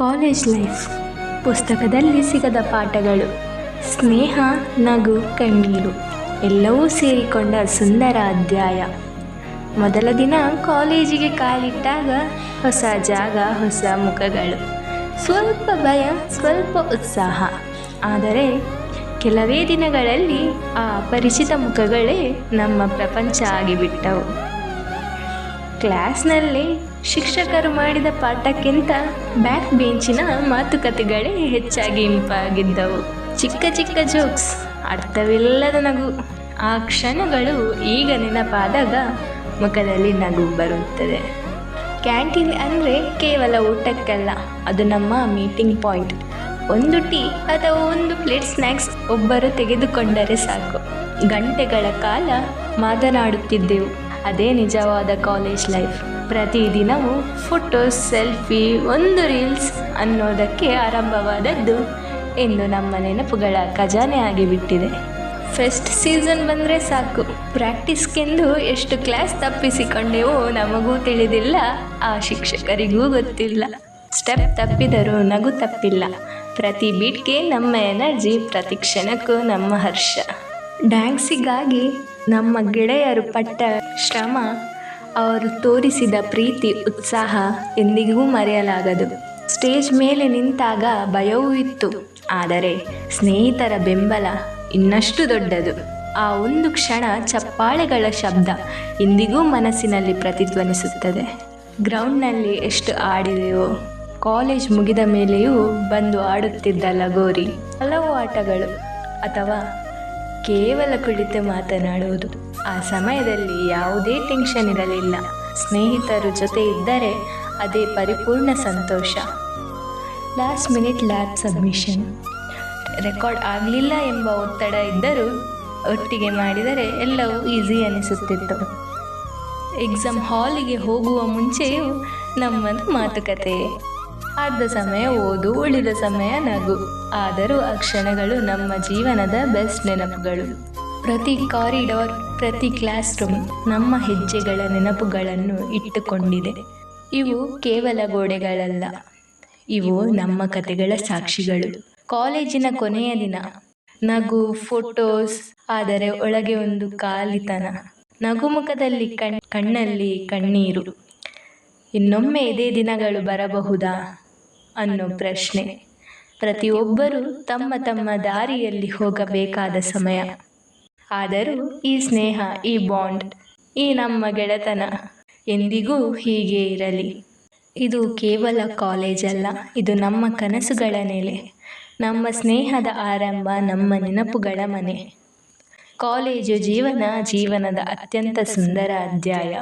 College life ಪುಸ್ತಕದಲ್ಲಿ ಸಿಗದ ಪಾಠಗಳು, ಸ್ನೇಹ, ನಗು, ಕಣ್ಣೀರು ಎಲ್ಲವೂ ಸೇರಿಕೊಂಡ ಸುಂದರ ಅಧ್ಯಾಯ. ಮೊದಲ ದಿನ ಕಾಲೇಜಿಗೆ ಕಾಲಿಟ್ಟಾಗ ಹೊಸ ಜಾಗ, ಹೊಸ ಮುಖಗಳು, ಸ್ವಲ್ಪ ಭಯ, ಸ್ವಲ್ಪ ಉತ್ಸಾಹ. ಆದರೆ ಕೆಲವೇ ದಿನಗಳಲ್ಲಿ ಆ ಅಪರಿಚಿತ ಮುಖಗಳೇ ನಮ್ಮ ಪ್ರಪಂಚ ಆಗಿಬಿಟ್ಟವು. ಕ್ಲಾಸ್ನಲ್ಲಿ ಶಿಕ್ಷಕರು ಮಾಡಿದ ಪಾಠಕ್ಕಿಂತ ಬ್ಯಾಕ್ ಬೆಂಚಿನ ಮಾತುಕತೆಗಳೇ ಹೆಚ್ಚಾಗಿ ಇಂಪಾಗಿದ್ದವು. ಚಿಕ್ಕ ಚಿಕ್ಕ ಜೋಕ್ಸ್, ಅರ್ಥವಿಲ್ಲದ ನಗು. ಆ ಕ್ಷಣಗಳು ಈಗ ನೆನಪಾದಾಗ ಮುಖದಲ್ಲಿ ನಗು ಬರುತ್ತದೆ. ಕ್ಯಾಂಟೀನ್ ಅಂದರೆ ಕೇವಲ ಊಟಕ್ಕಲ್ಲ, ಅದು ನಮ್ಮ ಮೀಟಿಂಗ್ ಪಾಯಿಂಟ್. ಒಂದು ಟೀ ಅಥವಾ ಒಂದು ಪ್ಲೇಟ್ ಸ್ನ್ಯಾಕ್ಸ್ ಒಬ್ಬರು ತೆಗೆದುಕೊಂಡರೆ ಸಾಕು, ಗಂಟೆಗಳ ಕಾಲ ಮಾತನಾಡುತ್ತಿದ್ದೆವು. ಅದೇ ನಿಜವಾದ ಕಾಲೇಜ್ ಲೈಫ್. ಪ್ರತಿದಿನವೂ ಫೋಟೋಸ್, ಸೆಲ್ಫಿ, ಒಂದು ರೀಲ್ಸ್ ಅನ್ನೋದಕ್ಕೆ ಆರಂಭವಾದದ್ದು ಇಂದು ನಮ್ಮ ನೆನಪುಗಳ ಖಜಾನೆ ಆಗಿಬಿಟ್ಟಿದೆ. ಫೆಸ್ಟ್ ಸೀಸನ್ ಬಂದರೆ ಸಾಕು, ಪ್ರಾಕ್ಟೀಸ್ಗೆಂದು ಎಷ್ಟು ಕ್ಲಾಸ್ ತಪ್ಪಿಸಿಕೊಂಡೆವೋ ನಮಗೂ ತಿಳಿದಿಲ್ಲ, ಆ ಶಿಕ್ಷಕರಿಗೂ ಗೊತ್ತಿಲ್ಲ. ಸ್ಟೆಪ್ ತಪ್ಪಿದರೂ ನಗು ತಪ್ಪಿಲ್ಲ. ಪ್ರತಿ ಬೀಟ್ಗೆ ನಮ್ಮ ಎನರ್ಜಿ, ಪ್ರತಿ ಕ್ಷಣಕ್ಕೂ ನಮ್ಮ ಹರ್ಷ. ಡ್ಯಾನ್ಸಿಗಾಗಿ ನಮ್ಮ ಗೆಳೆಯರು ಪಟ್ಟ ಶ್ರಮ, ಅವರು ತೋರಿಸಿದ ಪ್ರೀತಿ, ಉತ್ಸಾಹ ಎಂದಿಗೂ ಮರೆಯಲಾಗದು. ಸ್ಟೇಜ್ ಮೇಲೆ ನಿಂತಾಗ ಭಯವೂ ಇತ್ತು, ಆದರೆ ಸ್ನೇಹಿತರ ಬೆಂಬಲ ಇನ್ನಷ್ಟು ದೊಡ್ಡದು. ಆ ಒಂದು ಕ್ಷಣ, ಚಪ್ಪಾಳೆಗಳ ಶಬ್ದ ಇಂದಿಗೂ ಮನಸ್ಸಿನಲ್ಲಿ ಪ್ರತಿಧ್ವನಿಸುತ್ತದೆ. ಗ್ರೌಂಡ್ನಲ್ಲಿ ಎಷ್ಟು ಆಡಿದೆವೋ, ಕಾಲೇಜ್ ಮುಗಿದ ಮೇಲೆಯೂ ಬಂದು ಆಡುತ್ತಿದ್ದ ಲಗೋರಿ, ಹಲವು ಆಟಗಳು, ಅಥವಾ ಕೇವಲ ಕುಳಿತು ಮಾತನಾಡುವುದು. ಆ ಸಮಯದಲ್ಲಿ ಯಾವುದೇ ಟೆನ್ಷನ್ ಇರಲಿಲ್ಲ. ಸ್ನೇಹಿತರು ಜೊತೆ ಇದ್ದರೆ ಅದೇ ಪರಿಪೂರ್ಣ ಸಂತೋಷ. Last minute lab submission, record ಆಗಲಿಲ್ಲ ಎಂಬ ಒತ್ತಡ ಇದ್ದರೂ ಒಟ್ಟಿಗೆ ಮಾಡಿದರೆ ಎಲ್ಲವೂ ಈಸಿ ಅನಿಸುತ್ತಿತ್ತು. ಎಕ್ಸಾಮ್ ಹಾಲಿಗೆ ಹೋಗುವ ಮುಂಚೆಯೂ ನಮ್ಮದು ಮಾತುಕತೆ. ಅರ್ಧ ಸಮಯ ಓದು, ಉಳಿದ ಸಮಯ ನಗು. ಆದರೂ ಆ ಕ್ಷಣಗಳು ನಮ್ಮ ಜೀವನದ ಬೆಸ್ಟ್ ನೆನಪುಗಳು. ಪ್ರತಿ ಕಾರಿಡಾರ್, ಪ್ರತಿ ಕ್ಲಾಸ್ ರೂಮ್ ನಮ್ಮ ಹೆಜ್ಜೆಗಳ ನೆನಪುಗಳನ್ನು ಇಟ್ಟುಕೊಂಡಿದೆ. ಇವು ಕೇವಲ ಗೋಡೆಗಳಲ್ಲ, ಇವು ನಮ್ಮ ಕಥೆಗಳ ಸಾಕ್ಷಿಗಳು. ಕಾಲೇಜಿನ ಕೊನೆಯ ದಿನ, ನಗು, ಫೋಟೋಸ್, ಆದರೆ ಒಳಗೆ ಒಂದು ಖಾಲಿತನ. ನಗುಮುಖದಲ್ಲಿ ಕಣ್ಣಲ್ಲಿ ಕಣ್ಣೀರು. ಇನ್ನೊಮ್ಮೆ ಇದೇ ದಿನಗಳು ಬರಬಹುದಾ ಅನ್ನೋ ಪ್ರಶ್ನೆ. ಪ್ರತಿಯೊಬ್ಬರೂ ತಮ್ಮ ತಮ್ಮ ದಾರಿಯಲ್ಲಿ ಹೋಗಬೇಕಾದ ಸಮಯ. ಆದರೂ ಈ ಸ್ನೇಹ, ಈ ಬಾಂಡ್, ಈ ನಮ್ಮ ಗೆಳೆತನ ಎಂದಿಗೂ ಹೀಗೆ ಇರಲಿ. ಇದು ಕೇವಲ ಕಾಲೇಜ್ ಅಲ್ಲ, ಇದು ನಮ್ಮ ಕನಸುಗಳ ನೆಲೆ, ನಮ್ಮ ಸ್ನೇಹದ ಆರಂಭ, ನಮ್ಮ ನೆನಪುಗಳ ಮನೆ. ಕಾಲೇಜು ಜೀವನದ ಅತ್ಯಂತ ಸುಂದರ ಅಧ್ಯಾಯ.